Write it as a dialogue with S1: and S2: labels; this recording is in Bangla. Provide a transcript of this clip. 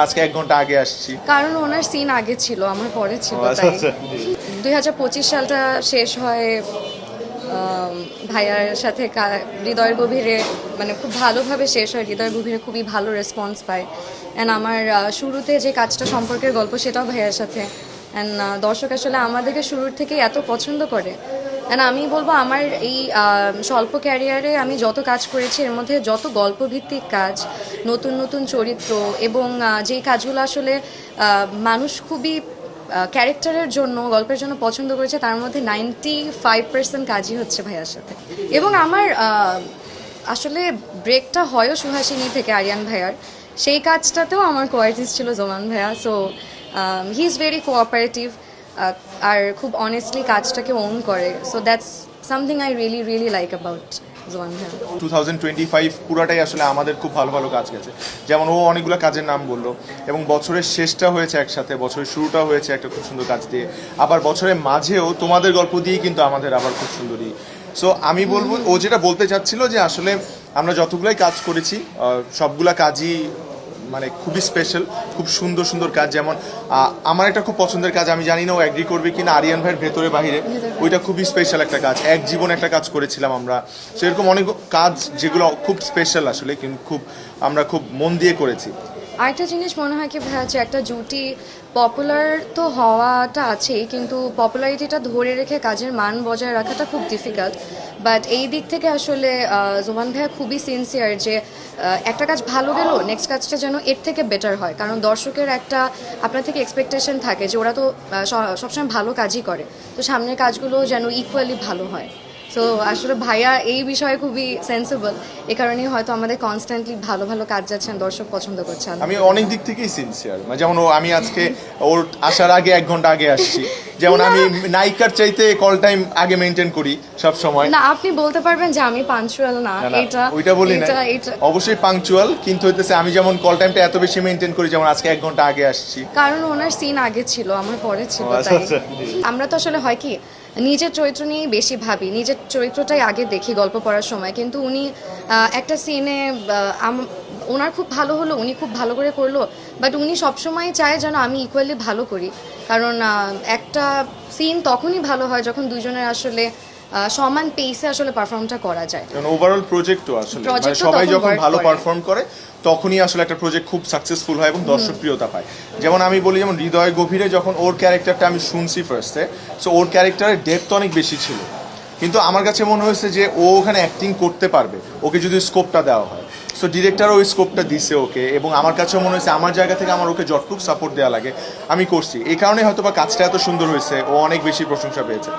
S1: আজকে 1 ঘন্টা আগে আসছি
S2: কারণ ওনার সিন আগে ছিল, আমার পরে ছিল। তাই 2025 সালটা শেষ হয় ভাইয়ার সাথে হৃদয়ের গভীরে, মানে খুব ভালোভাবে শেষ হয়। হৃদয়ের গভীরে খুবই ভালো রেসপন্স পায়। অ্যান্ড আমার শুরুতে যে কাজটা সম্পর্কের গল্প, সেটাও ভাইয়ার সাথে। অ্যান্ড দর্শক আসলে আমাদেরকে শুরুর থেকেই এত পছন্দ করে। অ্যান্ড আমি বলবো আমার এই স্বল্প ক্যারিয়ারে আমি যত কাজ করেছি, এর মধ্যে যত গল্পভিত্তিক কাজ, নতুন নতুন চরিত্র এবং যেই কাজগুলো আসলে মানুষ খুবই ক্যারেক্টারের জন্য, গল্পের জন্য পছন্দ করেছে, তার মধ্যে 95% কাজই হচ্ছে ভাইয়ার সাথে। এবং আমার আসলে ব্রেকটা হয়ও সুহাসিনী থেকে আরিয়ান ভাইয়ার, সেই কাজটাতেও আমার কোয়ার্টিস্ট ছিল জোমান ভাইয়া। So he is very cooperative, আর খুব অনেস্টলি কাজটাকে ওন করে। So that's something I really really like about জোমান ভাইয়া।
S1: 2025 পুরাটাই আসলে আমাদের খুব ভালো ভালো কাজ গেছে। যেমন ও অনেকগুলো কাজের নাম বললো, এবং বছরের শেষটা হয়েছে একসাথে, বছরের শুরুটা হয়েছে একটা খুব সুন্দর কাজ দিয়ে, আবার বছরের মাঝেও তোমাদের গল্প দিয়েই কিন্তু আমাদের আবার খুব সুন্দরী। সো আমি বলবো, ও যেটা বলতে চাচ্ছিল যে আসলে আমরা যতগুলাই কাজ করেছি সবগুলা কাজই মানে খুবই স্পেশাল, খুব সুন্দর সুন্দর কাজ। যেমন আমার একটা খুব পছন্দের কাজ, আমি জানি না ও অ্যাগ্রি করবে কিনা, আরিয়ান ভাইয়ের ভেতরে বাহিরে, ওইটা খুবই স্পেশাল একটা কাজ। এক জীবন একটা কাজ করেছিলাম আমরা। সো এরকম অনেক কাজ যেগুলো খুব স্পেশাল আসলে, কিন্তু আমরা খুব মন দিয়ে করেছি।
S2: আরেকটা জিনিস মনে হয় কি ভাইয়া, যে একটা জুটি পপুলার তো হওয়াটা আছেই, কিন্তু পপুলারিটিটা ধরে রেখে কাজের মান বজায় রাখাটা খুব ডিফিকাল্ট। বাট এই দিক থেকে আসলে জোমান ভাইয়া খুবই সিনসিয়ার, যে একটা কাজ ভালো গেল, নেক্সট কাজটা যেন এর থেকে বেটার হয়। কারণ দর্শকের একটা আপনার থেকে এক্সপেকটেশন থাকে যে ওরা তো সবসময় ভালো কাজই করে, তো সামনের কাজগুলো যেন ইকুয়ালি ভালো হয়। সো আসলে ভাইয়া এই বিষয়ে খুবই সেন্সিবল, এ কারণেই হয়তো আমাদের কনস্ট্যান্টলি ভালো ভালো কাজ যাচ্ছেন, দর্শক পছন্দ করছে।
S1: আমি অনেক দিক থেকেই সিনসিয়ার, যেমন আমি আজকে ওর আসার আগে 1 ঘন্টা আগে আসছি। যেমন আমি নায়িকার চাইতে কল টাইম আগে মেনটেন করি সব সময়।
S2: না, আপনি বলতে পারবেন যে আমি পাঞ্চুয়াল না, এটা
S1: ওইটা বলি না,
S2: এটা
S1: অবশ্যই পাংচুয়াল, কিন্তু হইতেছে আমি যেমন কল টাইমটা এত বেশি মেনটেন করি, যেমন আজকে 1 ঘন্টা আগে আসছি।
S2: কারণ ওনার সিন আগে ছিল, আমার পরে ছিল। তাই আমরা তো আসলে হয় কি, নিজের চরিত্র নিয়েই বেশি ভাবি, নিজের চরিত্রটাই আগে দেখি গল্প পড়ার সময়। কিন্তু উনি একটা সিনে ওনার খুব ভালো হলো, উনি খুব ভালো করে করলো, বাট উনি সবসময় চায় যেন আমি ইকুয়ালি ভালো করি। কারণ একটা সিন তখনই ভালো হয় যখন দুজনের আসলে সমান পেসে আসলে পারফর্মটা করা যায়।
S1: ওভারঅল প্রজেক্টও আসলে মানে সবাই যখন ভালো পারফর্ম করে, তখনই আসলে একটা প্রজেক্ট খুব সাকসেসফুল হয় এবং দর্শক প্রিয়তা পায়। যেমন আমি বলি, যেমন হৃদয় গভীরে যখন ওর ক্যারেক্টারটা আমি শুনছি ফার্স্টে, সো ওর ক্যারেক্টারের ডেপথ অনেক বেশি ছিল, কিন্তু আমার কাছে মনে হয়েছে যে ও ওখানে অ্যাক্টিং করতে পারবে, ওকে যদি স্কোপটা দেওয়া হয়। সো ডিরেক্টরও ওই স্কোপটা দিছে ওকে, এবং আমার কাছেও মনে হয়েছে আমার জায়গা থেকে আমার ওকে যতটুকু সাপোর্ট দেওয়া লাগে আমি করছি। এই কারণে হয়তো বা কাজটা এত সুন্দর হয়েছে, ও অনেক বেশি প্রশংসা পেয়েছে।